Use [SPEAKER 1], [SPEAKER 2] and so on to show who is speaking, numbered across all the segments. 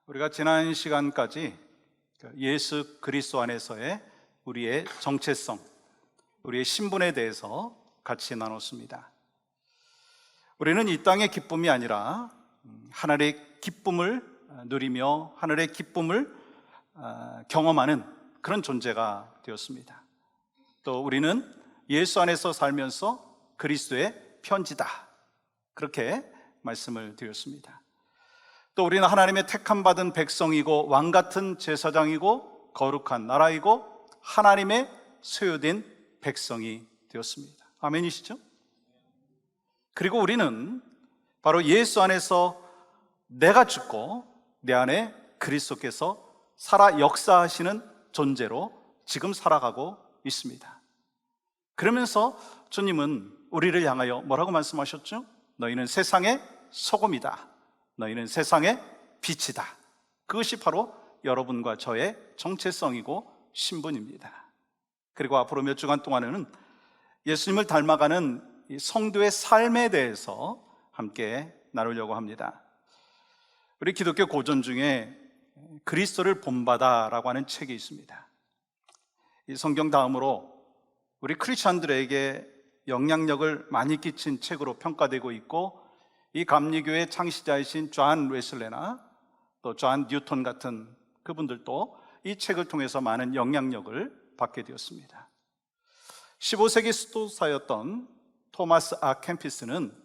[SPEAKER 1] 우리가 지난 시간까지 예수 그리스도 안에서의 우리의 정체성, 우리의 신분에 대해서 같이 나눴습니다. 우리는 이 땅의 기쁨이 아니라 하늘의 기쁨을 누리며 하늘의 기쁨을 경험하는 그런 존재가 되었습니다. 또 우리는 예수 안에서 살면서 그리스도의 편지다, 그렇게 말씀을 드렸습니다. 또 우리는 하나님의 택함받은 백성이고 왕같은 제사장이고 거룩한 나라이고 하나님의 소유된 백성이 되었습니다. 아멘이시죠? 그리고 우리는 바로 예수 안에서 내가 죽고 내 안에 그리스도께서 살아 역사하시는 존재로 지금 살아가고 있습니다. 그러면서 주님은 우리를 향하여 뭐라고 말씀하셨죠? 너희는 세상의 소금이다, 너희는 세상의 빛이다. 그것이 바로 여러분과 저의 정체성이고 신분입니다. 그리고 앞으로 몇 주간 동안에는 예수님을 닮아가는 이 성도의 삶에 대해서 함께 나누려고 합니다. 우리 기독교 고전 중에 그리스도를 본받아라고 하는 책이 있습니다. 이 성경 다음으로 우리 크리스천들에게 영향력을 많이 끼친 책으로 평가되고 있고, 이 감리교의 창시자이신 존 웨슬레나 또 존 뉴턴 같은 그분들도 이 책을 통해서 많은 영향력을 받게 되었습니다. 15세기 수도사였던 토마스 아 캠피스는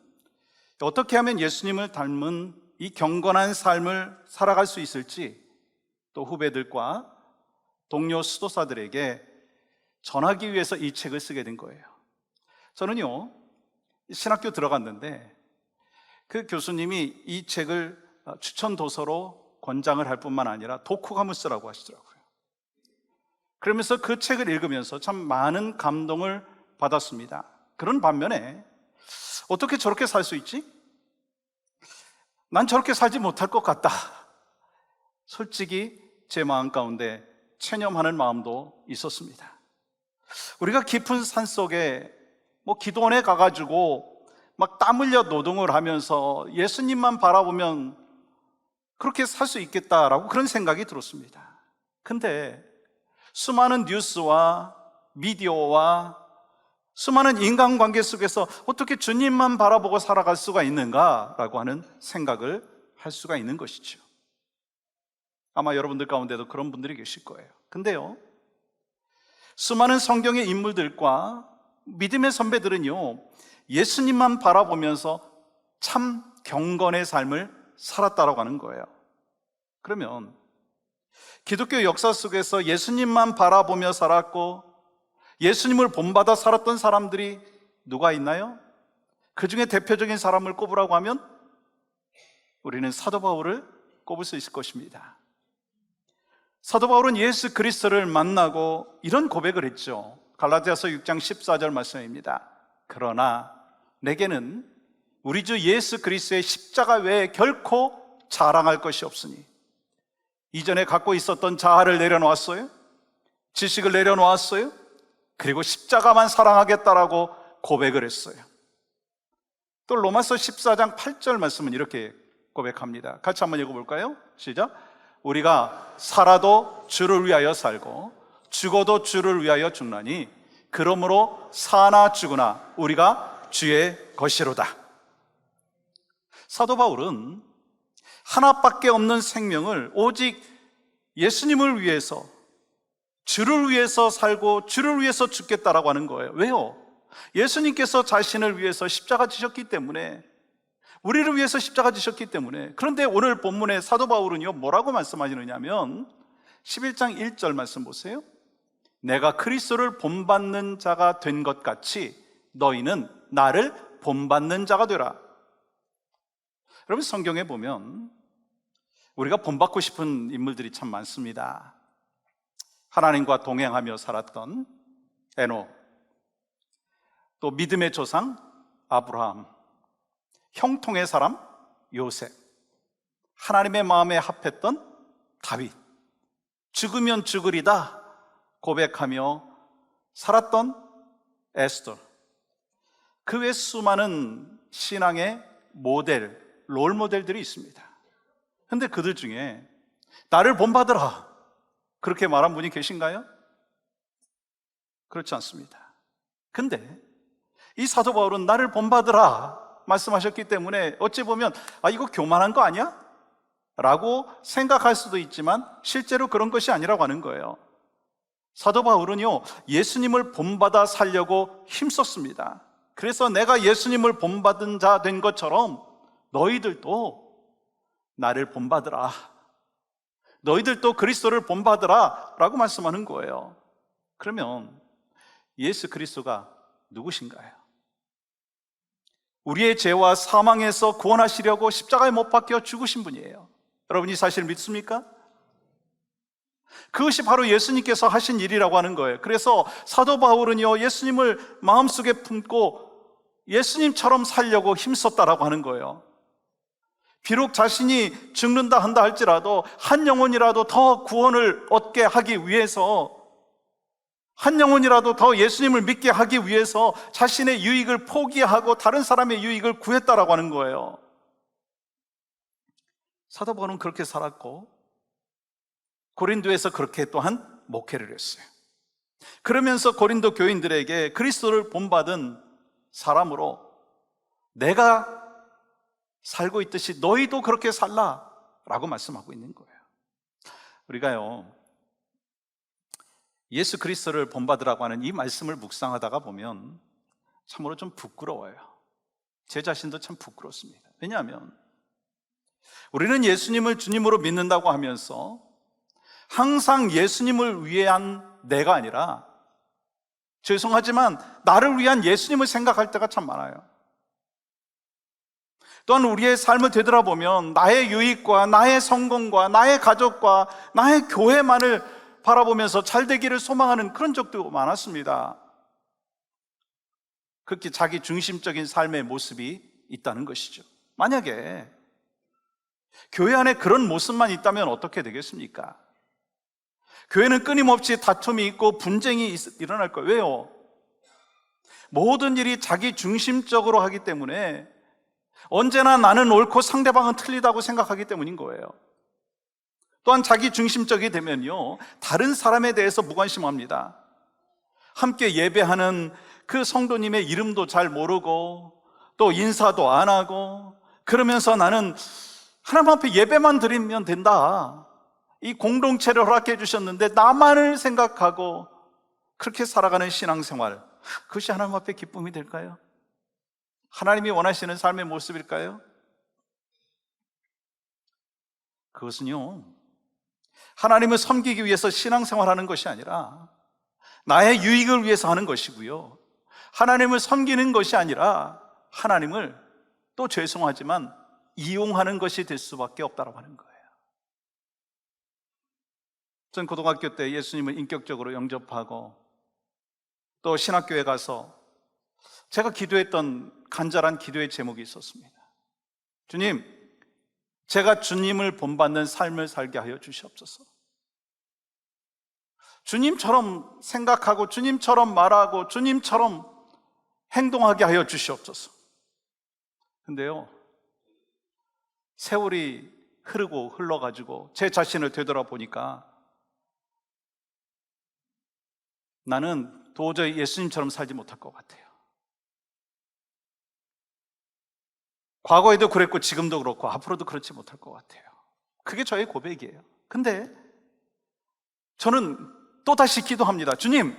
[SPEAKER 1] 어떻게 하면 예수님을 닮은 이 경건한 삶을 살아갈 수 있을지 또 후배들과 동료 수도사들에게 전하기 위해서 이 책을 쓰게 된 거예요. 저는요, 신학교 들어갔는데 그 교수님이 이 책을 추천 도서로 권장을 할 뿐만 아니라 독후감을 쓰라고 하시더라고요. 그러면서 그 책을 읽으면서 참 많은 감동을 받았습니다. 그런 반면에 어떻게 저렇게 살 수 있지? 난 저렇게 살지 못할 것 같다. 솔직히 제 마음 가운데 체념하는 마음도 있었습니다. 우리가 깊은 산 속에 기도원에 가가지고 막 땀 흘려 노동을 하면서 예수님만 바라보면 그렇게 살 수 있겠다라고 그런 생각이 들었습니다. 근데 수많은 뉴스와 미디어와 수많은 인간관계 속에서 어떻게 주님만 바라보고 살아갈 수가 있는가라고 하는 생각을 할 수가 있는 것이죠. 아마 여러분들 가운데도 그런 분들이 계실 거예요. 근데요, 수많은 성경의 인물들과 믿음의 선배들은요, 예수님만 바라보면서 참 경건의 삶을 살았다라고 하는 거예요. 그러면 기독교 역사 속에서 예수님만 바라보며 살았고 예수님을 본받아 살았던 사람들이 누가 있나요? 그 중에 대표적인 사람을 꼽으라고 하면 우리는 사도 바울을 꼽을 수 있을 것입니다. 사도 바울은 예수 그리스도를 만나고 이런 고백을 했죠. 갈라디아서 6장 14절 말씀입니다. 그러나 내게는 우리 주 예수 그리스도의 십자가 외에 결코 자랑할 것이 없으니 이전에 갖고 있었던 자아를 내려놓았어요, 지식을 내려놓았어요, 그리고 십자가만 사랑하겠다라고 고백을 했어요. 또 로마서 14장 8절 말씀은 이렇게 고백합니다. 같이 한번 읽어볼까요? 시작. 우리가 살아도 주를 위하여 살고 죽어도 주를 위하여 죽나니 그러므로 사나 죽으나 우리가 주의 것이로다. 사도 바울은 하나밖에 없는 생명을 오직 예수님을 위해서, 주를 위해서 살고 주를 위해서 죽겠다라고 하는 거예요. 왜요? 예수님께서 자신을 위해서 십자가 지셨기 때문에, 우리를 위해서 십자가 지셨기 때문에. 그런데 오늘 본문에 사도 바울은요, 뭐라고 말씀하시느냐면 11장 1절 말씀 보세요. 내가 그리스도를 본받는 자가 된 것 같이 너희는 나를 본받는 자가 되라. 여러분, 성경에 보면 우리가 본받고 싶은 인물들이 참 많습니다. 하나님과 동행하며 살았던 에녹, 또 믿음의 조상 아브라함, 형통의 사람 요셉, 하나님의 마음에 합했던 다윗, 죽으면 죽으리다 고백하며 살았던 에스더, 그 외 수많은 신앙의 모델, 롤 모델들이 있습니다. 그런데 그들 중에 나를 본받으라, 그렇게 말한 분이 계신가요? 그렇지 않습니다. 근데 이 사도 바울은 나를 본받으라 말씀하셨기 때문에 어찌 보면 이거 교만한 거 아니야? 라고 생각할 수도 있지만 실제로 그런 것이 아니라고 하는 거예요. 사도 바울은요, 예수님을 본받아 살려고 힘썼습니다. 그래서 내가 예수님을 본받은 자 된 것처럼 너희들도 나를 본받으라, 너희들도 그리스도를 본받으라 라고 말씀하는 거예요. 그러면 예수 그리스도가 누구신가요? 우리의 죄와 사망에서 구원하시려고 십자가에 못 박혀 죽으신 분이에요. 여러분, 이 사실 믿습니까? 그것이 바로 예수님께서 하신 일이라고 하는 거예요. 그래서 사도 바울은요, 예수님을 마음속에 품고 예수님처럼 살려고 힘썼다라고 하는 거예요. 비록 자신이 죽는다 한다 할지라도 한 영혼이라도 더 구원을 얻게 하기 위해서, 한 영혼이라도 더 예수님을 믿게 하기 위해서 자신의 유익을 포기하고 다른 사람의 유익을 구했다라고 하는 거예요. 사도 바울은 그렇게 살았고 고린도에서 그렇게 또한 목회를 했어요. 그러면서 고린도 교인들에게 그리스도를 본받은 사람으로 내가 살고 있듯이 너희도 그렇게 살라 라고 말씀하고 있는 거예요. 우리가요, 예수 그리스도를 본받으라고 하는 이 말씀을 묵상하다가 보면 참으로 좀 부끄러워요. 제 자신도 참 부끄럽습니다. 왜냐하면 우리는 예수님을 주님으로 믿는다고 하면서 항상 예수님을 위한 내가 아니라, 죄송하지만 나를 위한 예수님을 생각할 때가 참 많아요. 또한 우리의 삶을 되돌아보면 나의 유익과 나의 성공과 나의 가족과 나의 교회만을 바라보면서 잘 되기를 소망하는 그런 적도 많았습니다. 그렇게 자기 중심적인 삶의 모습이 있다는 것이죠. 만약에 교회 안에 그런 모습만 있다면 어떻게 되겠습니까? 교회는 끊임없이 다툼이 있고 분쟁이 일어날 거예요. 왜요? 모든 일이 자기 중심적으로 하기 때문에, 언제나 나는 옳고 상대방은 틀리다고 생각하기 때문인 거예요. 또한 자기 중심적이 되면요, 다른 사람에 대해서 무관심합니다. 함께 예배하는 그 성도님의 이름도 잘 모르고 또 인사도 안 하고, 그러면서 나는 하나님 앞에 예배만 드리면 된다, 이 공동체를 허락해 주셨는데 나만을 생각하고 그렇게 살아가는 신앙생활, 그것이 하나님 앞에 기쁨이 될까요? 하나님이 원하시는 삶의 모습일까요? 그것은요, 하나님을 섬기기 위해서 신앙생활하는 것이 아니라 나의 유익을 위해서 하는 것이고요, 하나님을 섬기는 것이 아니라 하나님을, 또 죄송하지만, 이용하는 것이 될 수밖에 없다고 하는 거예요. 전 고등학교 때 예수님을 인격적으로 영접하고 또 신학교에 가서 제가 기도했던 간절한 기도의 제목이 있었습니다. 주님, 제가 주님을 본받는 삶을 살게 하여 주시옵소서. 주님처럼 생각하고 주님처럼 말하고 주님처럼 행동하게 하여 주시옵소서. 근데요, 세월이 흐르고 흘러가지고 제 자신을 되돌아보니까 나는 도저히 예수님처럼 살지 못할 것 같아요. 과거에도 그랬고 지금도 그렇고 앞으로도 그렇지 못할 것 같아요. 그게 저의 고백이에요. 근데 저는 또다시 기도합니다. 주님,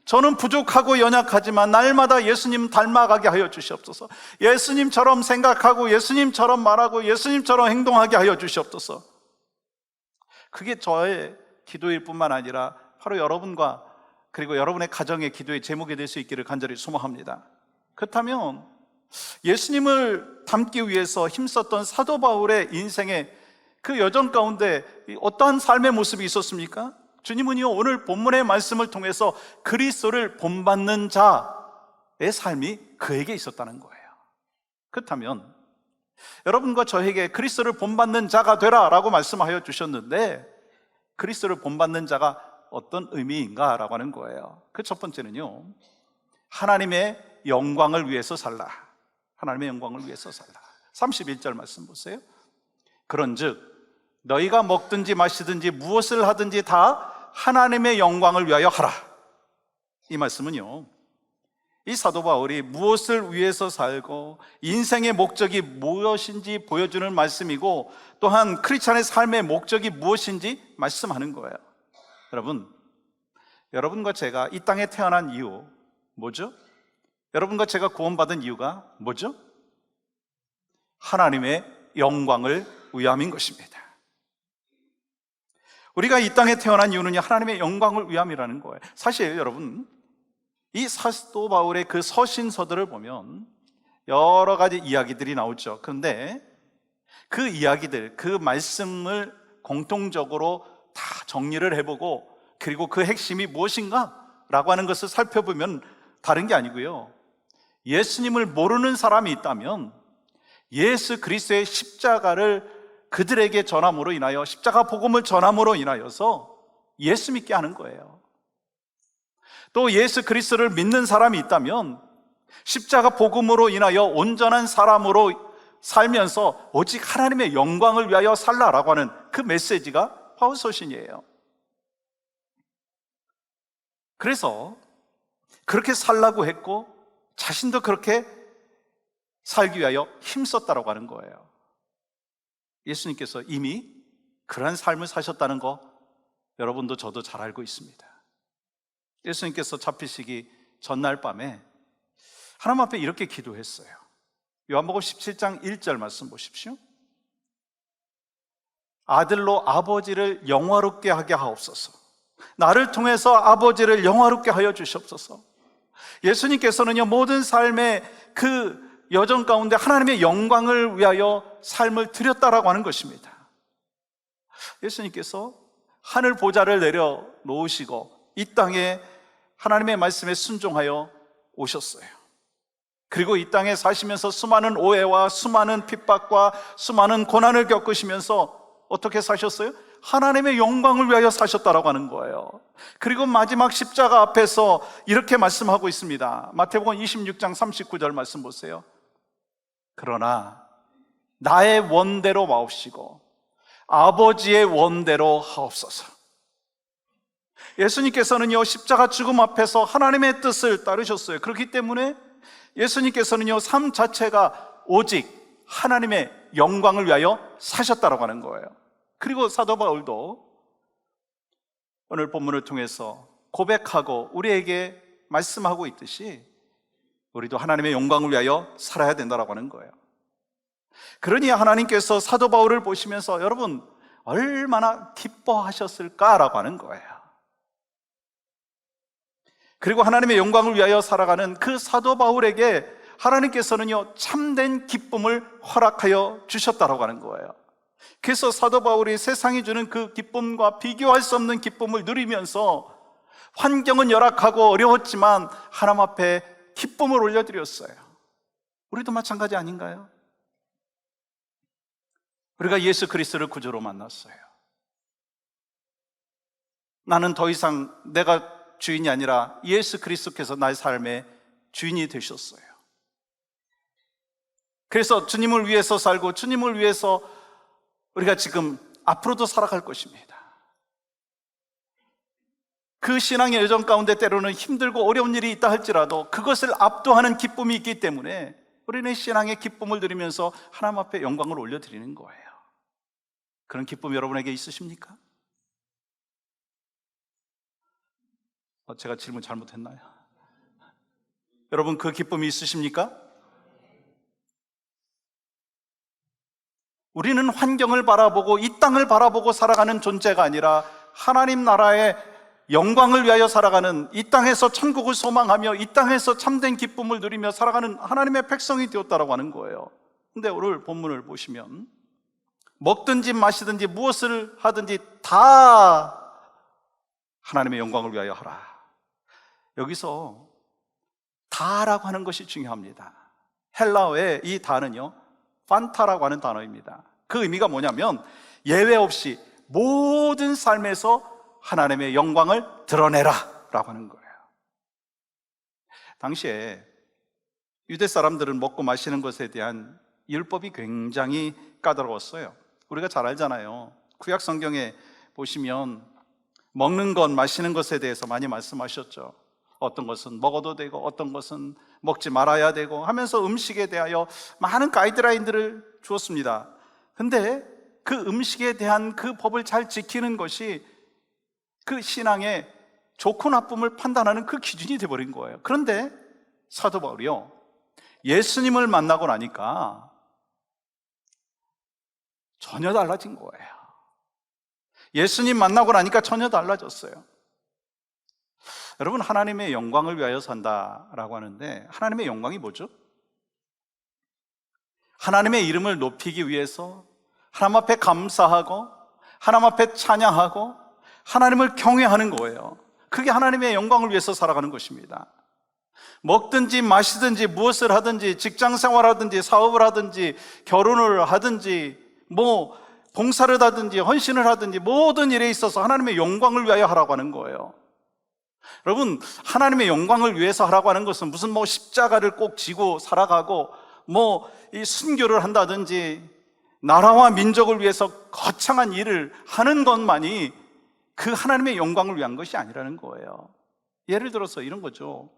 [SPEAKER 1] 저는 부족하고 연약하지만 날마다 예수님 닮아가게 하여 주시옵소서. 예수님처럼 생각하고 예수님처럼 말하고 예수님처럼 행동하게 하여 주시옵소서. 그게 저의 기도일 뿐만 아니라 바로 여러분과 그리고 여러분의 가정의 기도의 제목이 될 수 있기를 간절히 소망합니다. 그렇다면 예수님을 닮기 위해서 힘썼던 사도 바울의 인생의 그 여정 가운데 어떠한 삶의 모습이 있었습니까? 주님은요, 오늘 본문의 말씀을 통해서 그리스도를 본받는 자의 삶이 그에게 있었다는 거예요. 그렇다면 여러분과 저에게 그리스도를 본받는 자가 되라 라고 말씀하여 주셨는데, 그리스도를 본받는 자가 어떤 의미인가 라고 하는 거예요. 그 첫 번째는요, 하나님의 영광을 위해서 살라. 하나님의 영광을 위해서 살라. 31절 말씀 보세요. 그런즉 너희가 먹든지 마시든지 무엇을 하든지 다 하나님의 영광을 위하여 하라. 이 말씀은요, 이 사도 바울이 무엇을 위해서 살고 인생의 목적이 무엇인지 보여주는 말씀이고, 또한 크리스찬의 삶의 목적이 무엇인지 말씀하는 거예요. 여러분과 제가 이 땅에 태어난 이유 뭐죠? 여러분과 제가 구원받은 이유가 뭐죠? 하나님의 영광을 위함인 것입니다. 우리가 이 땅에 태어난 이유는 하나님의 영광을 위함이라는 거예요. 사실 여러분, 이 사도 바울의 그 서신서들을 보면 여러 가지 이야기들이 나오죠. 그런데 그 이야기들, 그 말씀을 공통적으로 다 정리를 해보고, 그리고 그 핵심이 무엇인가? 라고 하는 것을 살펴보면 다른 게 아니고요, 예수님을 모르는 사람이 있다면 예수 그리스도의 십자가를 그들에게 전함으로 인하여, 십자가 복음을 전함으로 인하여서 예수 믿게 하는 거예요. 또 예수 그리스도를 믿는 사람이 있다면 십자가 복음으로 인하여 온전한 사람으로 살면서 오직 하나님의 영광을 위하여 살라라고 하는 그 메시지가 바울 서신이에요. 그래서 그렇게 살라고 했고, 자신도 그렇게 살기 위하여 힘썼다라고 하는 거예요. 예수님께서 이미 그러한 삶을 사셨다는 거 여러분도 저도 잘 알고 있습니다. 예수님께서 잡히시기 전날 밤에 하나님 앞에 이렇게 기도했어요. 요한복음 17장 1절 말씀 보십시오. 아들로 아버지를 영화롭게 하게 하옵소서. 나를 통해서 아버지를 영화롭게 하여 주시옵소서. 예수님께서는요, 모든 삶의 그 여정 가운데 하나님의 영광을 위하여 삶을 드렸다라고 하는 것입니다. 예수님께서 하늘 보좌를 내려놓으시고 이 땅에 하나님의 말씀에 순종하여 오셨어요. 그리고 이 땅에 사시면서 수많은 오해와 수많은 핍박과 수많은 고난을 겪으시면서 어떻게 사셨어요? 하나님의 영광을 위하여 사셨다라고 하는 거예요. 그리고 마지막 십자가 앞에서 이렇게 말씀하고 있습니다. 마태복음 26장 39절 말씀 보세요. 그러나 나의 원대로 마옵시고 아버지의 원대로 하옵소서. 예수님께서는요, 십자가 죽음 앞에서 하나님의 뜻을 따르셨어요. 그렇기 때문에 예수님께서는요, 삶 자체가 오직 하나님의 영광을 위하여 사셨다라고 하는 거예요. 그리고 사도 바울도 오늘 본문을 통해서 고백하고 우리에게 말씀하고 있듯이 우리도 하나님의 영광을 위하여 살아야 된다라고 하는 거예요. 그러니 하나님께서 사도 바울을 보시면서 여러분 얼마나 기뻐하셨을까라고 하는 거예요. 그리고 하나님의 영광을 위하여 살아가는 그 사도 바울에게 하나님께서는요, 참된 기쁨을 허락하여 주셨다라고 하는 거예요. 그래서 사도 바울이 세상이 주는 그 기쁨과 비교할 수 없는 기쁨을 누리면서 환경은 열악하고 어려웠지만 하나님 앞에 기쁨을 올려드렸어요. 우리도 마찬가지 아닌가요? 우리가 예수 그리스도를 구주로 만났어요. 나는 더 이상 내가 주인이 아니라 예수 그리스도께서 나의 삶의 주인이 되셨어요. 그래서 주님을 위해서 살고 주님을 위해서 우리가 지금 앞으로도 살아갈 것입니다. 그 신앙의 여정 가운데 때로는 힘들고 어려운 일이 있다 할지라도 그것을 압도하는 기쁨이 있기 때문에 우리는 신앙의 기쁨을 누리면서 하나님 앞에 영광을 올려드리는 거예요. 그런 기쁨 여러분에게 있으십니까? 제가 질문 잘못했나요? 여러분 그 기쁨이 있으십니까? 우리는 환경을 바라보고 이 땅을 바라보고 살아가는 존재가 아니라 하나님 나라의 영광을 위하여 살아가는, 이 땅에서 천국을 소망하며 이 땅에서 참된 기쁨을 누리며 살아가는 하나님의 백성이 되었다라고 하는 거예요. 근데 오늘 본문을 보시면 먹든지 마시든지 무엇을 하든지 다 하나님의 영광을 위하여 하라. 여기서 다라고 하는 것이 중요합니다. 헬라어의 이 다는요, 판타라고 하는 단어입니다. 그 의미가 뭐냐면 예외 없이 모든 삶에서 하나님의 영광을 드러내라 라고 하는 거예요. 당시에 유대 사람들은 먹고 마시는 것에 대한 율법이 굉장히 까다로웠어요. 우리가 잘 알잖아요. 구약 성경에 보시면 먹는 것, 마시는 것에 대해서 많이 말씀하셨죠. 어떤 것은 먹어도 되고 어떤 것은 먹지 말아야 되고 하면서 음식에 대하여 많은 가이드라인들을 주었습니다. 근데 그 음식에 대한 그 법을 잘 지키는 것이 그 신앙의 좋고 나쁨을 판단하는 그 기준이 되어버린 거예요. 그런데 사도 바울이요, 예수님을 만나고 나니까 전혀 달라진 거예요. 예수님 만나고 나니까 전혀 달라졌어요. 여러분, 하나님의 영광을 위하여 산다라고 하는데 하나님의 영광이 뭐죠? 하나님의 이름을 높이기 위해서 하나님 앞에 감사하고 하나님 앞에 찬양하고 하나님을 경외하는 거예요. 그게 하나님의 영광을 위해서 살아가는 것입니다. 먹든지 마시든지 무엇을 하든지 직장 생활하든지 사업을 하든지 결혼을 하든지 봉사를 하든지 헌신을 하든지 모든 일에 있어서 하나님의 영광을 위하여 하라고 하는 거예요. 여러분, 하나님의 영광을 위해서 하라고 하는 것은 무슨 십자가를 꼭 지고 살아가고 이 순교를 한다든지 나라와 민족을 위해서 거창한 일을 하는 것만이 그 하나님의 영광을 위한 것이 아니라는 거예요. 예를 들어서 이런 거죠.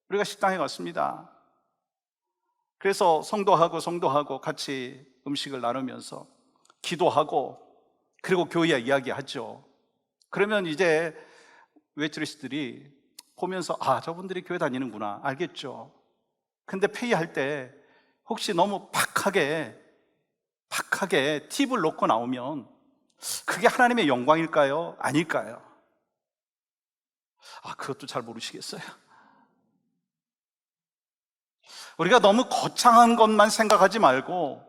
[SPEAKER 1] 우리가 식당에 갔습니다. 그래서 성도하고 같이 음식을 나누면서 기도하고 그리고 교회 이야기하죠. 그러면 이제 웨이트리스들이 보면서 저분들이 교회 다니는구나 알겠죠. 근데 페이할 때 혹시 너무 박하게 팁을 놓고 나오면 그게 하나님의 영광일까요? 아닐까요? 그것도 잘 모르시겠어요? 우리가 너무 거창한 것만 생각하지 말고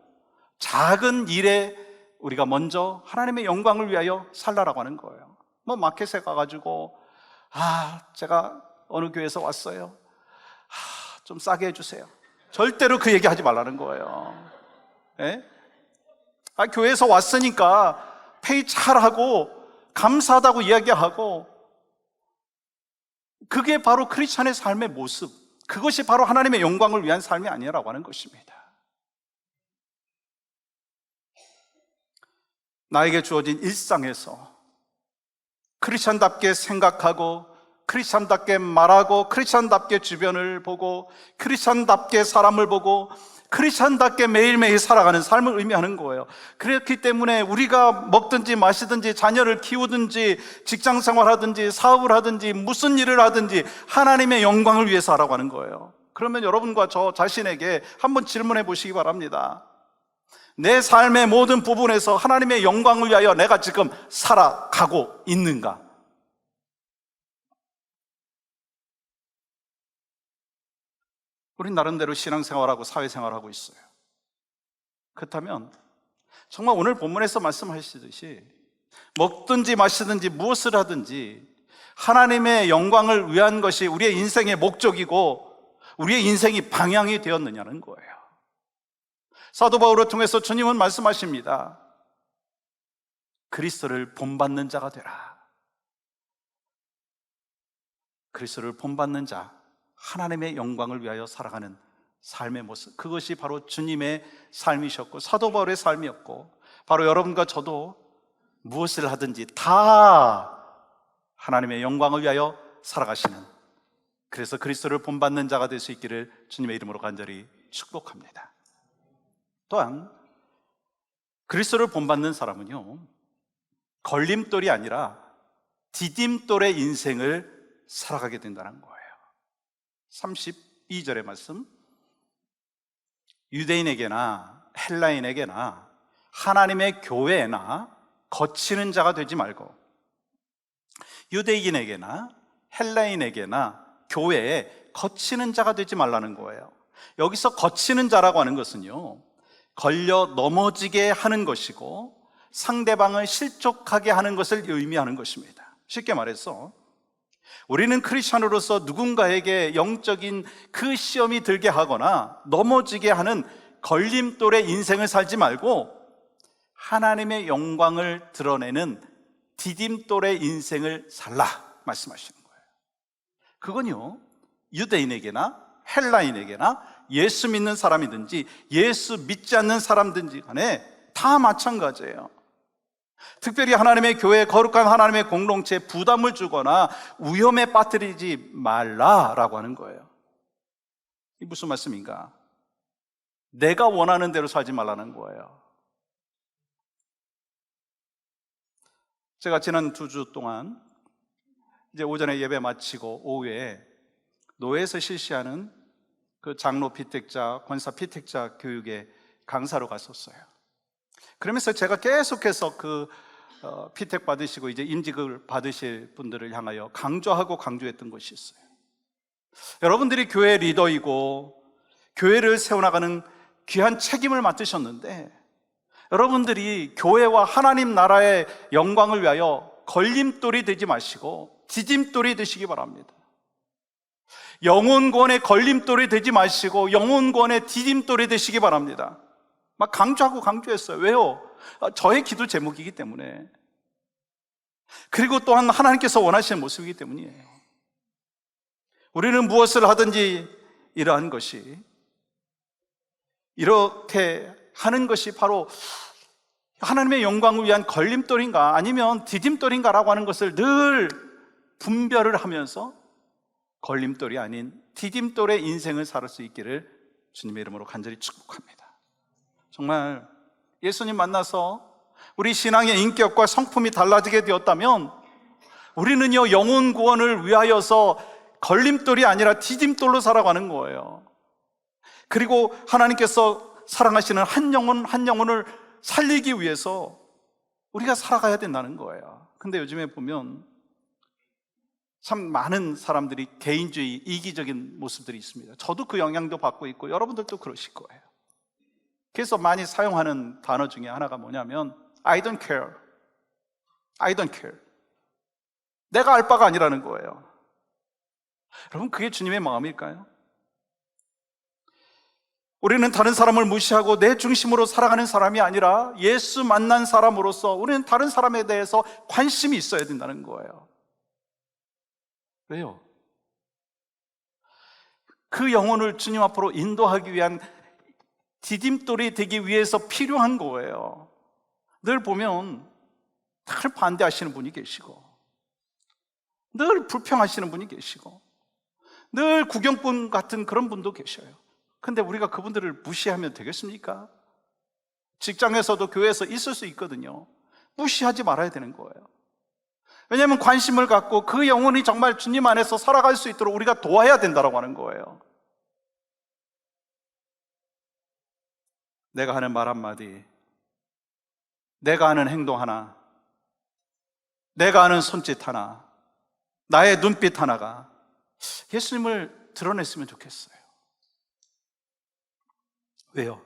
[SPEAKER 1] 작은 일에 우리가 먼저 하나님의 영광을 위하여 살라라고 하는 거예요. 마켓에 가가지고 제가 어느 교회에서 왔어요. 좀 싸게 해주세요. 절대로 그 얘기 하지 말라는 거예요. 예? 교회에서 왔으니까 페이 잘하고 감사하다고 이야기하고, 그게 바로 크리스찬의 삶의 모습, 그것이 바로 하나님의 영광을 위한 삶이 아니라고 하는 것입니다. 나에게 주어진 일상에서 크리스찬답게 생각하고 크리스찬답게 말하고 크리스찬답게 주변을 보고 크리스찬답게 사람을 보고 크리스찬답게 매일매일 살아가는 삶을 의미하는 거예요. 그렇기 때문에 우리가 먹든지 마시든지 자녀를 키우든지 직장 생활하든지 사업을 하든지 무슨 일을 하든지 하나님의 영광을 위해서 하라고 하는 거예요. 그러면 여러분과 저 자신에게 한번 질문해 보시기 바랍니다. 내 삶의 모든 부분에서 하나님의 영광을 위하여 내가 지금 살아가고 있는가? 우린 나름대로 신앙생활하고 사회생활하고 있어요. 그렇다면 정말 오늘 본문에서 말씀하시듯이 먹든지 마시든지 무엇을 하든지 하나님의 영광을 위한 것이 우리의 인생의 목적이고 우리의 인생이 방향이 되었느냐는 거예요. 사도 바울을 통해서 주님은 말씀하십니다. 그리스도를 본받는 자가 되라. 그리스도를 본받는 자, 하나님의 영광을 위하여 살아가는 삶의 모습, 그것이 바로 주님의 삶이셨고 사도 바울의 삶이었고, 바로 여러분과 저도 무엇을 하든지 다 하나님의 영광을 위하여 살아가시는, 그래서 그리스도를 본받는 자가 될 수 있기를 주님의 이름으로 간절히 축복합니다. 또한 그리스도를 본받는 사람은요, 걸림돌이 아니라 디딤돌의 인생을 살아가게 된다는 거예요. 32절의 말씀, 유대인에게나 헬라인에게나 하나님의 교회나 거치는 자가 되지 말고, 유대인에게나 헬라인에게나 교회에 거치는 자가 되지 말라는 거예요. 여기서 거치는 자라고 하는 것은요, 걸려 넘어지게 하는 것이고 상대방을 실족하게 하는 것을 의미하는 것입니다. 쉽게 말해서 우리는 크리스찬으로서 누군가에게 영적인 그 시험이 들게 하거나 넘어지게 하는 걸림돌의 인생을 살지 말고 하나님의 영광을 드러내는 디딤돌의 인생을 살라 말씀하시는 거예요. 그건요, 유대인에게나 헬라인에게나 예수 믿는 사람이든지 예수 믿지 않는 사람든지 간에 다 마찬가지예요. 특별히 하나님의 교회, 거룩한 하나님의 공동체에 부담을 주거나 위험에 빠뜨리지 말라라고 하는 거예요. 이게 무슨 말씀인가? 내가 원하는 대로 살지 말라는 거예요. 제가 지난 2주 동안 이제 오전에 예배 마치고 오후에 노회에서 실시하는 그 장로 피택자, 권사 피택자 교육에 강사로 갔었어요. 그러면서 제가 계속해서 그 피택 받으시고 이제 임직을 받으실 분들을 향하여 강조하고 강조했던 것이 있어요. 여러분들이 교회 리더이고 교회를 세워나가는 귀한 책임을 맡으셨는데, 여러분들이 교회와 하나님 나라의 영광을 위하여 걸림돌이 되지 마시고 디딤돌이 되시기 바랍니다. 영혼권의 걸림돌이 되지 마시고 영혼권의 디딤돌이 되시기 바랍니다. 막 강조하고 강조했어요. 왜요? 저의 기도 제목이기 때문에, 그리고 또한 하나님께서 원하시는 모습이기 때문이에요. 우리는 무엇을 하든지 이러한 것이, 이렇게 하는 것이 바로 하나님의 영광을 위한 걸림돌인가 아니면 디딤돌인가라고 하는 것을 늘 분별을 하면서 걸림돌이 아닌 디딤돌의 인생을 살 수 있기를 주님의 이름으로 간절히 축복합니다. 정말 예수님 만나서 우리 신앙의 인격과 성품이 달라지게 되었다면 우리는요, 영혼 구원을 위하여서 걸림돌이 아니라 디딤돌로 살아가는 거예요. 그리고 하나님께서 사랑하시는 한 영혼 한 영혼을 살리기 위해서 우리가 살아가야 된다는 거예요. 근데 요즘에 보면 참 많은 사람들이 개인주의, 이기적인 모습들이 있습니다. 저도 그 영향도 받고 있고 여러분들도 그러실 거예요. 그래서 많이 사용하는 단어 중에 하나가 뭐냐면 I don't care. I don't care. 내가 알 바가 아니라는 거예요. 여러분, 그게 주님의 마음일까요? 우리는 다른 사람을 무시하고 내 중심으로 살아가는 사람이 아니라 예수 만난 사람으로서 우리는 다른 사람에 대해서 관심이 있어야 된다는 거예요. 왜요? 그 영혼을 주님 앞으로 인도하기 위한 디딤돌이 되기 위해서 필요한 거예요. 늘 보면 늘 반대하시는 분이 계시고 늘 불평하시는 분이 계시고 늘 구경꾼 같은 그런 분도 계셔요. 근데 우리가 그분들을 무시하면 되겠습니까? 직장에서도 교회에서 있을 수 있거든요. 무시하지 말아야 되는 거예요. 왜냐하면 관심을 갖고 그 영혼이 정말 주님 안에서 살아갈 수 있도록 우리가 도와야 된다고 하는 거예요. 내가 하는 말 한마디, 내가 하는 행동 하나, 내가 하는 손짓 하나, 나의 눈빛 하나가 예수님을 드러냈으면 좋겠어요. 왜요?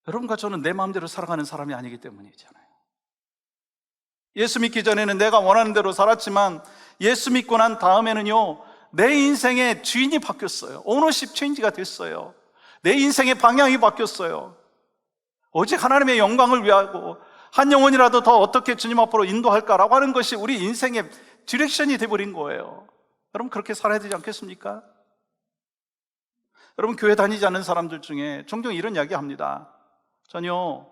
[SPEAKER 1] 여러분과 저는 내 마음대로 살아가는 사람이 아니기 때문이잖아요. 예수 믿기 전에는 내가 원하는 대로 살았지만 예수 믿고 난 다음에는요, 내 인생의 주인이 바뀌었어요. 오너십 체인지가 됐어요. 내 인생의 방향이 바뀌었어요. 오직 하나님의 영광을 위하고 한 영혼이라도 더 어떻게 주님 앞으로 인도할까라고 하는 것이 우리 인생의 디렉션이 돼버린 거예요. 여러분, 그렇게 살아야 되지 않겠습니까? 여러분, 교회 다니지 않는 사람들 중에 종종 이런 이야기 합니다. 전혀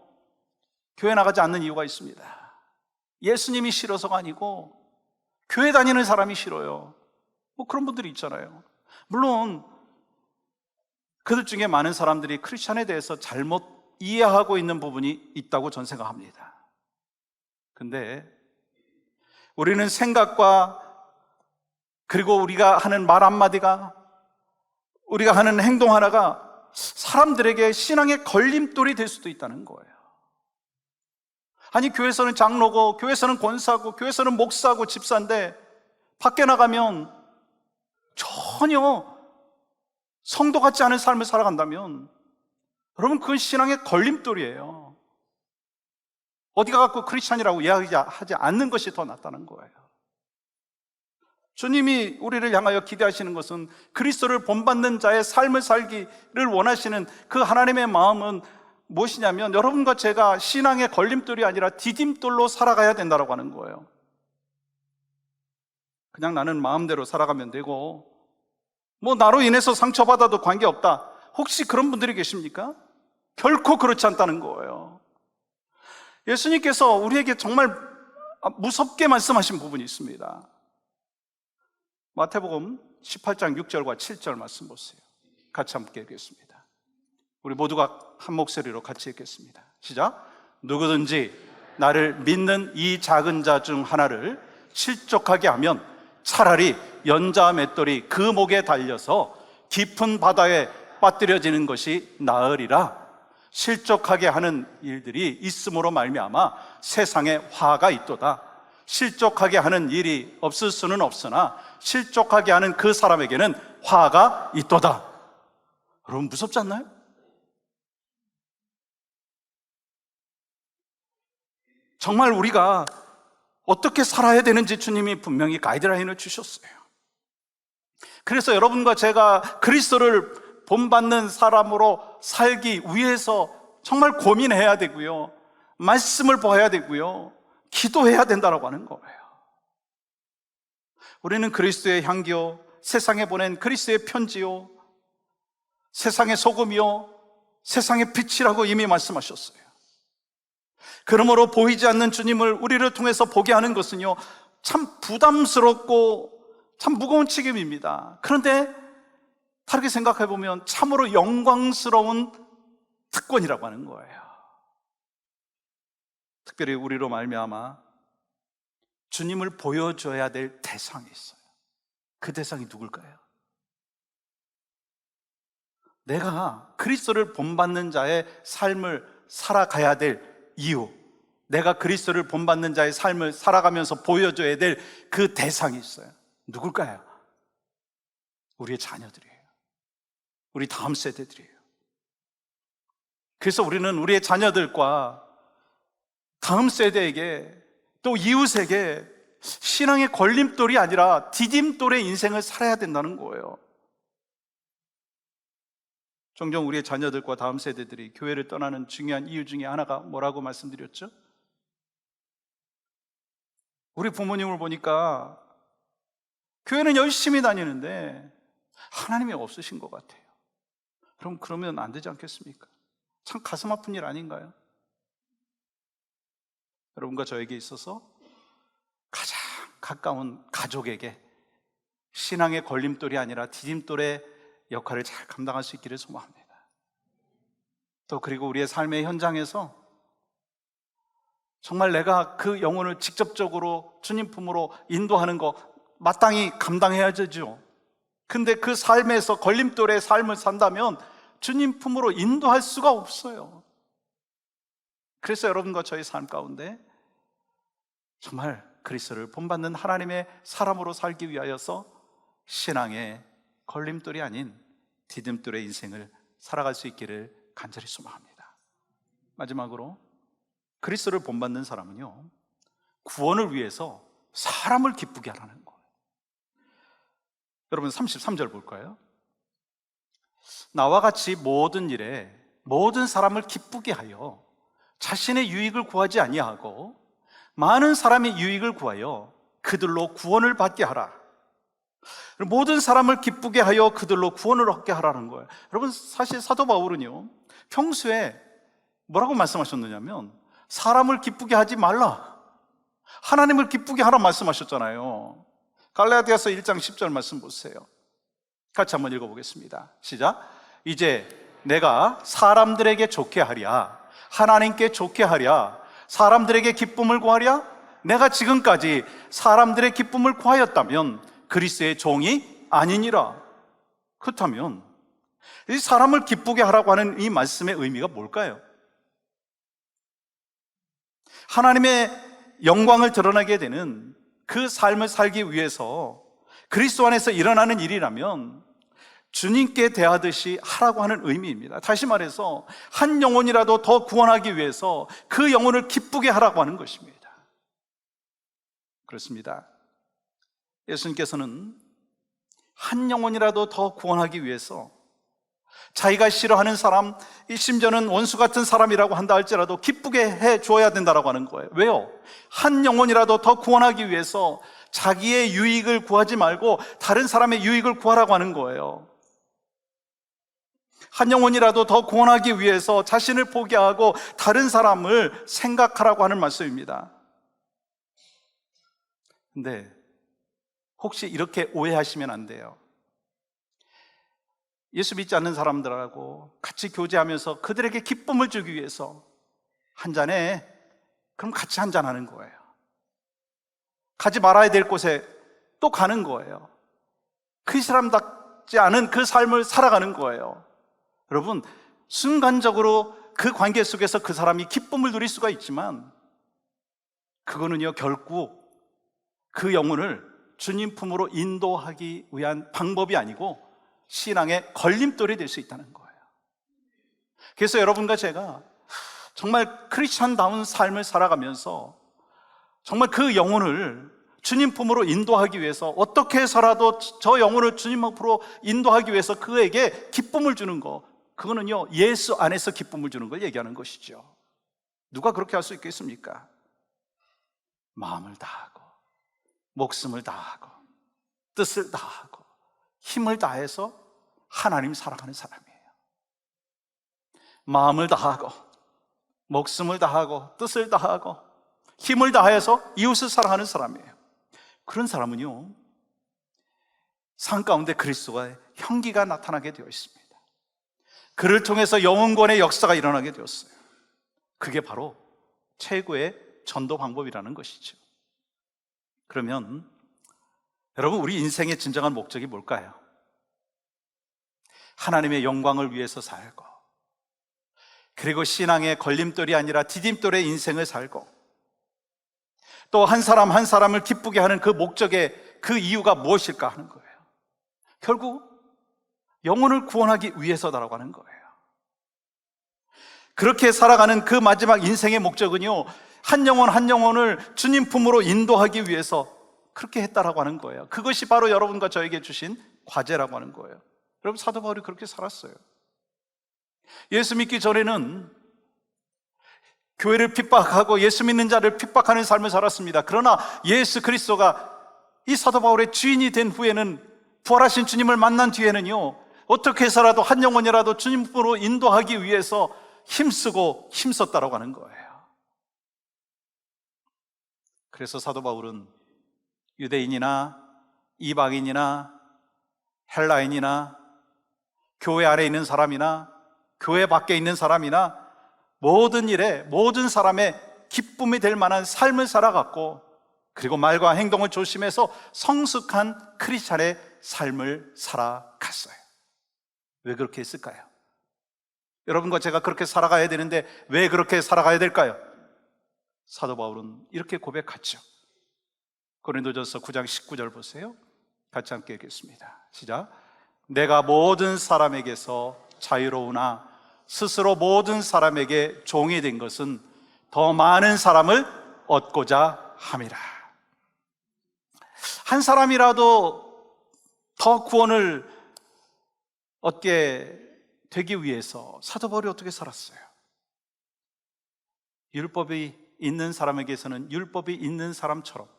[SPEAKER 1] 교회 나가지 않는 이유가 있습니다. 예수님이 싫어서가 아니고 교회 다니는 사람이 싫어요. 뭐 그런 분들이 있잖아요. 물론 그들 중에 많은 사람들이 크리스천에 대해서 잘못 이해하고 있는 부분이 있다고 저는 생각합니다. 근데 우리는 생각과 그리고 우리가 하는 말 한마디가, 우리가 하는 행동 하나가 사람들에게 신앙의 걸림돌이 될 수도 있다는 거예요. 아니, 교회에서는 장로고 교회에서는 권사고 교회에서는 목사고 집사인데 밖에 나가면 전혀 성도 같지 않은 삶을 살아간다면 여러분, 그건 신앙의 걸림돌이에요. 어디가 갖고 크리스찬이라고 이야기하지 않는 것이 더 낫다는 거예요. 주님이 우리를 향하여 기대하시는 것은 그리스도를 본받는 자의 삶을 살기를 원하시는 그 하나님의 마음은 무엇이냐면 여러분과 제가 신앙의 걸림돌이 아니라 디딤돌로 살아가야 된다고 하는 거예요. 그냥 나는 마음대로 살아가면 되고 뭐 나로 인해서 상처받아도 관계없다. 혹시 그런 분들이 계십니까? 결코 그렇지 않다는 거예요. 예수님께서 우리에게 정말 무섭게 말씀하신 부분이 있습니다. 마태복음 18장 6절과 7절 말씀 보세요. 같이 함께 읽겠습니다. 우리 모두가 한 목소리로 같이 읽겠습니다. 시작. 누구든지 나를 믿는 이 작은 자 중 하나를 실족하게 하면 차라리 연자 맷돌이 그 목에 달려서 깊은 바다에 빠뜨려지는 것이 나으리라. 실족하게 하는 일들이 있음으로 말미암아 세상에 화가 있도다. 실족하게 하는 일이 없을 수는 없으나 실족하게 하는 그 사람에게는 화가 있도다. 여러분, 무섭지 않나요? 정말 우리가 어떻게 살아야 되는지 주님이 분명히 가이드라인을 주셨어요. 그래서 여러분과 제가 그리스도를 본받는 사람으로 살기 위해서 정말 고민해야 되고요, 말씀을 봐야 되고요, 기도해야 된다고 하는 거예요. 우리는 그리스도의 향기요, 세상에 보낸 그리스도의 편지요, 세상의 소금이요, 세상의 빛이라고 이미 말씀하셨어요. 그러므로 보이지 않는 주님을 우리를 통해서 보게 하는 것은요, 참 부담스럽고 참 무거운 책임입니다. 그런데 다르게 생각해 보면 참으로 영광스러운 특권이라고 하는 거예요. 특별히 우리로 말미암아 주님을 보여줘야 될 대상이 있어요. 그 대상이 누굴까요? 내가 그리스도를 본받는 자의 삶을 살아가야 될 이유, 내가 그리스도를 본받는 자의 삶을 살아가면서 보여줘야 될 그 대상이 있어요. 누굴까요? 우리의 자녀들이에요. 우리 다음 세대들이에요. 그래서 우리는 우리의 자녀들과 다음 세대에게, 또 이웃에게 신앙의 걸림돌이 아니라 디딤돌의 인생을 살아야 된다는 거예요. 종종 우리의 자녀들과 다음 세대들이 교회를 떠나는 중요한 이유 중에 하나가 뭐라고 말씀드렸죠? 우리 부모님을 보니까 교회는 열심히 다니는데 하나님이 없으신 것 같아요. 그럼 그러면 안 되지 않겠습니까? 참 가슴 아픈 일 아닌가요? 여러분과 저에게 있어서 가장 가까운 가족에게 신앙의 걸림돌이 아니라 디딤돌의 역할을 잘 감당할 수 있기를 소망합니다. 또 그리고 우리의 삶의 현장에서 정말 내가 그 영혼을 직접적으로 주님 품으로 인도하는 거 마땅히 감당해야 되죠. 근데 그 삶에서 걸림돌의 삶을 산다면 주님 품으로 인도할 수가 없어요. 그래서 여러분과 저의 삶 가운데 정말 그리스도를 본받는 하나님의 사람으로 살기 위하여서 신앙의 걸림돌이 아닌 디딤돌의 인생을 살아갈 수 있기를 간절히 소망합니다. 마지막으로 그리스도를 본받는 사람은요, 구원을 위해서 사람을 기쁘게 하라는 거예요. 여러분 33절 볼까요? 나와 같이 모든 일에 모든 사람을 기쁘게 하여 자신의 유익을 구하지 아니하고 많은 사람의 유익을 구하여 그들로 구원을 받게 하라. 모든 사람을 기쁘게 하여 그들로 구원을 얻게 하라는 거예요. 여러분, 사실 사도 바울은요, 평소에 뭐라고 말씀하셨느냐면 사람을 기쁘게 하지 말라, 하나님을 기쁘게 하라 말씀하셨잖아요. 갈라디아서 1장 10절 말씀 보세요. 같이 한번 읽어보겠습니다. 시작. 이제 내가 사람들에게 좋게 하랴, 하나님께 좋게 하랴, 사람들에게 기쁨을 구하랴? 내가 지금까지 사람들의 기쁨을 구하였다면 그리스도의 종이 아니니라. 그렇다면 이 사람을 기쁘게 하라고 하는 이 말씀의 의미가 뭘까요? 하나님의 영광을 드러나게 되는 그 삶을 살기 위해서 그리스도 안에서 일어나는 일이라면 주님께 대하듯이 하라고 하는 의미입니다. 다시 말해서 한 영혼이라도 더 구원하기 위해서 그 영혼을 기쁘게 하라고 하는 것입니다. 그렇습니다. 예수님께서는 한 영혼이라도 더 구원하기 위해서 자기가 싫어하는 사람, 심지어는 원수 같은 사람이라고 한다 할지라도 기쁘게 해 주어야 된다고 하는 거예요. 왜요? 한 영혼이라도 더 구원하기 위해서 자기의 유익을 구하지 말고 다른 사람의 유익을 구하라고 하는 거예요. 한 영혼이라도 더 구원하기 위해서 자신을 포기하고 다른 사람을 생각하라고 하는 말씀입니다. 근데 혹시 이렇게 오해하시면 안 돼요. 예수 믿지 않는 사람들하고 같이 교제하면서 그들에게 기쁨을 주기 위해서 한 잔에 그럼 같이 한 잔 하는 거예요. 가지 말아야 될 곳에 또 가는 거예요. 그 사람답지 않은 그 삶을 살아가는 거예요. 여러분, 순간적으로 그 관계 속에서 그 사람이 기쁨을 누릴 수가 있지만 그거는요, 결국 그 영혼을 주님 품으로 인도하기 위한 방법이 아니고 신앙의 걸림돌이 될 수 있다는 거예요. 그래서 여러분과 제가 정말 크리스찬다운 삶을 살아가면서 정말 그 영혼을 주님 품으로 인도하기 위해서 어떻게 해서라도 저 영혼을 주님 앞으로 인도하기 위해서 그에게 기쁨을 주는 거, 그거는요, 예수 안에서 기쁨을 주는 걸 얘기하는 것이죠. 누가 그렇게 할 수 있겠습니까? 마음을 다하고 목숨을 다하고 뜻을 다하고 힘을 다해서 하나님 사랑하는 사람이에요. 마음을 다하고 목숨을 다하고 뜻을 다하고 힘을 다해서 이웃을 사랑하는 사람이에요. 그런 사람은요, 삶 가운데 그리스도의 향기가 나타나게 되어 있습니다. 그를 통해서 영혼권의 역사가 일어나게 되었어요. 그게 바로 최고의 전도 방법이라는 것이죠. 그러면 여러분, 우리 인생의 진정한 목적이 뭘까요? 하나님의 영광을 위해서 살고, 그리고 신앙의 걸림돌이 아니라 디딤돌의 인생을 살고, 또 한 사람 한 사람을 기쁘게 하는 그 목적의 그 이유가 무엇일까 하는 거예요. 결국 영혼을 구원하기 위해서다라고 하는 거예요. 그렇게 살아가는 그 마지막 인생의 목적은요, 한 영혼 한 영혼을 주님 품으로 인도하기 위해서 그렇게 했다라고 하는 거예요. 그것이 바로 여러분과 저에게 주신 과제라고 하는 거예요. 여러분, 사도 바울이 그렇게 살았어요. 예수 믿기 전에는 교회를 핍박하고 예수 믿는 자를 핍박하는 삶을 살았습니다. 그러나 예수 그리스도가 이 사도 바울의 주인이 된 후에는, 부활하신 주님을 만난 뒤에는요, 어떻게 해서라도 한 영혼이라도 주님으로 인도하기 위해서 힘쓰고 힘썼다라고 하는 거예요. 그래서 사도 바울은 유대인이나 이방인이나 헬라인이나 교회 안에 있는 사람이나 교회 밖에 있는 사람이나 모든 일에 모든 사람의 기쁨이 될 만한 삶을 살아갔고, 그리고 말과 행동을 조심해서 성숙한 크리스찬의 삶을 살아갔어요. 왜 그렇게 했을까요? 여러분과 제가 그렇게 살아가야 되는데 왜 그렇게 살아가야 될까요? 사도 바울은 이렇게 고백하죠. 고린도전서 9장 19절 보세요. 같이 함께 읽겠습니다. 시작. 내가 모든 사람에게서 자유로우나 스스로 모든 사람에게 종이 된 것은 더 많은 사람을 얻고자 함이라. 한 사람이라도 더 구원을 얻게 되기 위해서 사도 바울이 어떻게 살았어요? 율법이 있는 사람에게서는 율법이 있는 사람처럼,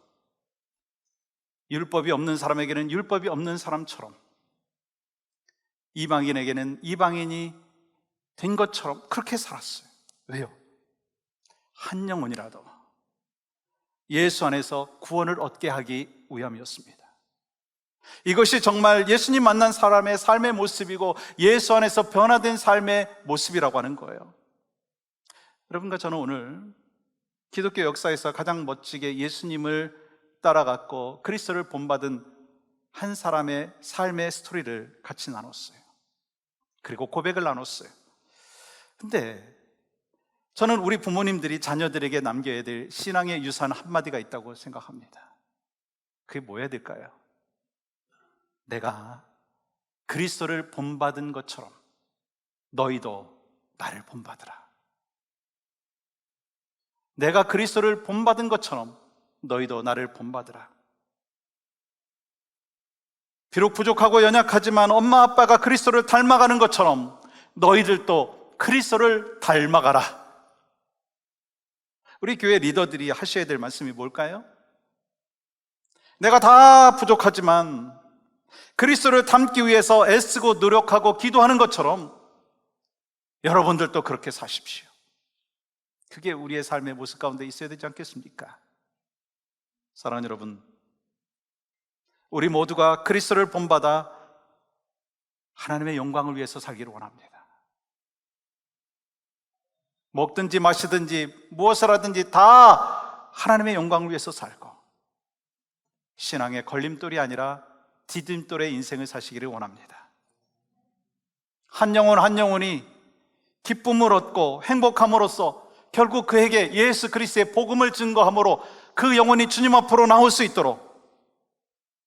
[SPEAKER 1] 율법이 없는 사람에게는 율법이 없는 사람처럼, 이방인에게는 이방인이 된 것처럼 그렇게 살았어요. 왜요? 한 영혼이라도 예수 안에서 구원을 얻게 하기 위함이었습니다. 이것이 정말 예수님 만난 사람의 삶의 모습이고 예수 안에서 변화된 삶의 모습이라고 하는 거예요. 여러분과 저는 오늘 기독교 역사에서 가장 멋지게 예수님을 따라갔고 그리스도를 본받은 한 사람의 삶의 스토리를 같이 나눴어요. 그리고 고백을 나눴어요. 근데 저는 우리 부모님들이 자녀들에게 남겨야 될 신앙의 유산 한마디가 있다고 생각합니다. 그게 뭐여야 될까요? 내가 그리스도를 본받은 것처럼 너희도 나를 본받으라. 내가 그리스도를 본받은 것처럼 너희도 나를 본받으라. 비록 부족하고 연약하지만 엄마 아빠가 그리스도를 닮아가는 것처럼 너희들도 그리스도를 닮아가라. 우리 교회 리더들이 하셔야 될 말씀이 뭘까요? 내가 다 부족하지만 그리스도를 닮기 위해서 애쓰고 노력하고 기도하는 것처럼 여러분들도 그렇게 사십시오. 그게 우리의 삶의 모습 가운데 있어야 되지 않겠습니까? 사랑하는 여러분, 우리 모두가 그리스도를 본받아 하나님의 영광을 위해서 살기를 원합니다. 먹든지 마시든지 무엇을 하든지 다 하나님의 영광을 위해서 살고, 신앙의 걸림돌이 아니라 디딤돌의 인생을 사시기를 원합니다. 한 영혼 한 영혼이 기쁨을 얻고 행복함으로써 결국 그에게 예수 그리스도의 복음을 증거함으로 그 영혼이 주님 앞으로 나올 수 있도록,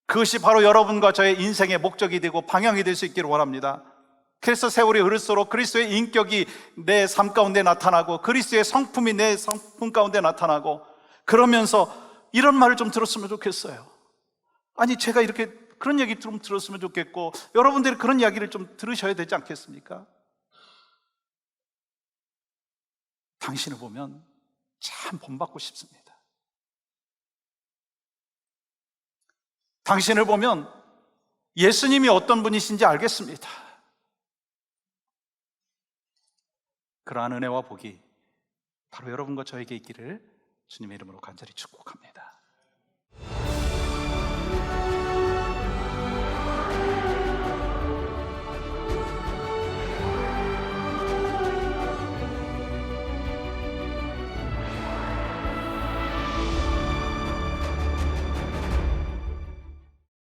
[SPEAKER 1] 그것이 바로 여러분과 저의 인생의 목적이 되고 방향이 될 수 있기를 원합니다. 그래서 세월이 흐를수록 그리스도의 인격이 내 삶 가운데 나타나고 그리스도의 성품이 내 성품 가운데 나타나고, 그러면서 이런 말을 좀 들었으면 좋겠어요. 아니, 제가 이렇게 그런 얘기 좀 들었으면 좋겠고 여러분들이 그런 이야기를 좀 들으셔야 되지 않겠습니까? 당신을 보면 참 본받고 싶습니다. 당신을 보면 예수님이 어떤 분이신지 알겠습니다. 그러한 은혜와 복이 바로 여러분과 저에게 있기를 주님의 이름으로 간절히 축복합니다.